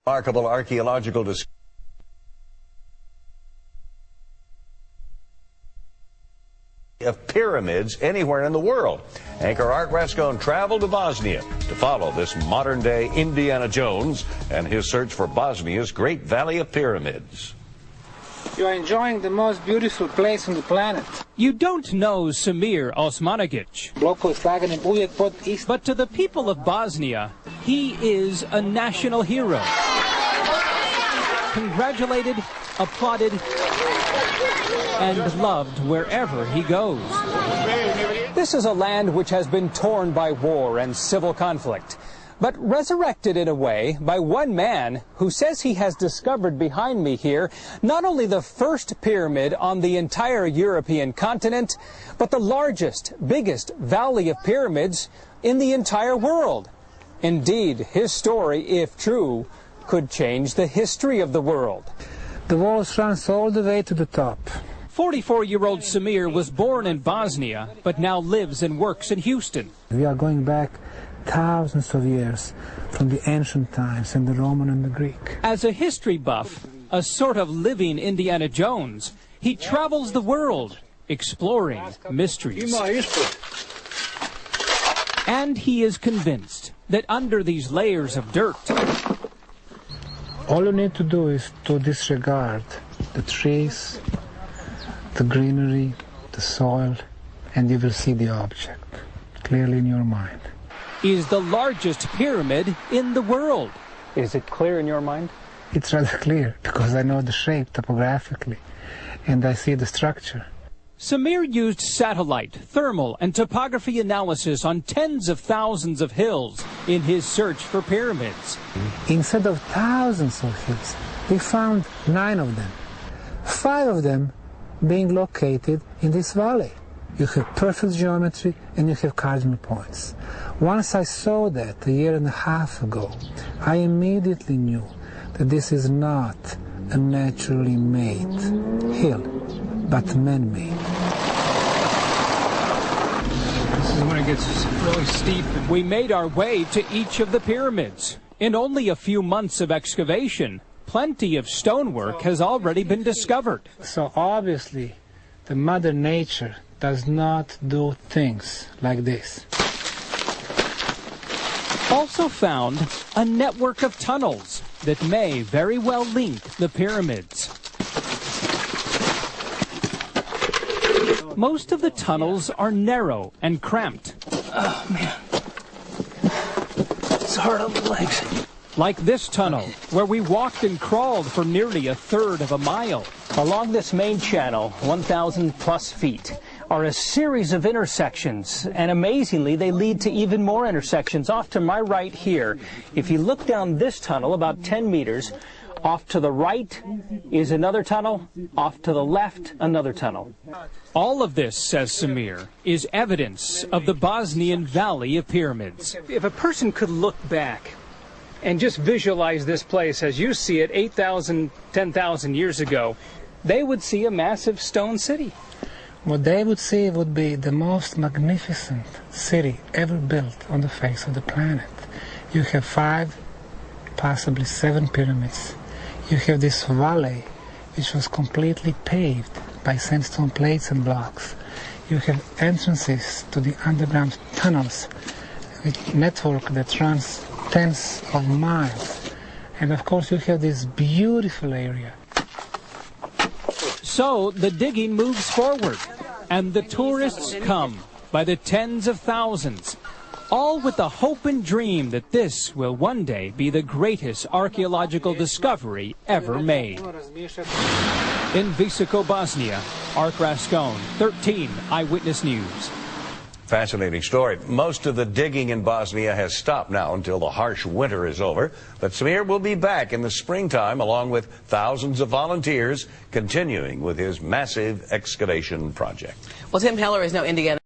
Remarkable archaeological discovery of pyramids anywhere in the world. Anchor Art Rascone traveled to Bosnia to follow this modern-day Indiana Jones and his search for Bosnia's Great Valley of Pyramids. You are enjoying the most beautiful place on the planet. You don't know Samir Osmanagic, but to the people of Bosnia, he is a national hero. Congratulated, applauded, and loved wherever he goes. This is a land which has been torn by war and civil conflict, but resurrected in a way by one man who says he has discovered behind me here not only the first pyramid on the entire European continent, but the largest, biggest valley of pyramids in the entire world. Indeed, his story, if true, could change the history of the world. The walls runs all the way to the top. 44-year-old Samir was born in Bosnia, but now lives and works in Houston. We are going back thousands of years from the ancient times in the Roman and the Greek. As a history buff, a sort of living Indiana Jones, he travels the world, exploring mysteries. And he is convinced that under these layers of dirt, all you need to do is to disregard the trees, the greenery, the soil, and you will see the object clearly in your mind. Is the largest pyramid in the world. Is it clear in your mind? It's rather clear because I know the shape topographically and I see the structure. Samir used satellite, thermal, and topography analysis on tens of thousands of hills in his search for pyramids. Instead of thousands of hills, we found 9 of them. 5 of them being located in this valley. You have perfect geometry and you have cardinal points. Once I saw that a year and a half ago, I immediately knew that this is not a naturally made hill, but man-made. This is when it gets really steep. We made our way to each of the pyramids. In only a few months of excavation, plenty of stonework has already been discovered. So obviously, the Mother Nature does not do things like this. Also found a network of tunnels that may very well link the pyramids. Most of the tunnels are narrow and cramped. Oh, man. It's hard on the legs. Like this tunnel, where we walked and crawled for nearly a third of a mile. Along this main channel, 1,000 plus feet, are a series of intersections, and amazingly they lead to even more intersections. Off to my right here, if you look down this tunnel about 10 meters, off to the right is another tunnel, off to the left another tunnel. All of this, says Samir, is evidence of the Bosnian Valley of Pyramids. If a person could look back and just visualize this place as you see it 8,000, 10,000 years ago, they would see a massive stone city. What they would see would be the most magnificent city ever built on the face of the planet. You have 5, possibly 7 pyramids. You have this valley which was completely paved by sandstone plates and blocks. You have entrances to the underground tunnels with network that runs tens of miles. And of course you have this beautiful area. So the digging moves forward, and the tourists come by the tens of thousands, all with the hope and dream that this will one day be the greatest archaeological discovery ever made. In Visoko, Bosnia, Art Rascone, 13 Eyewitness News. Fascinating story. Most of the digging in Bosnia has stopped now until the harsh winter is over. But Samir will be back in the springtime along with thousands of volunteers continuing with his massive excavation project. Well, Tim Heller is now Indiana.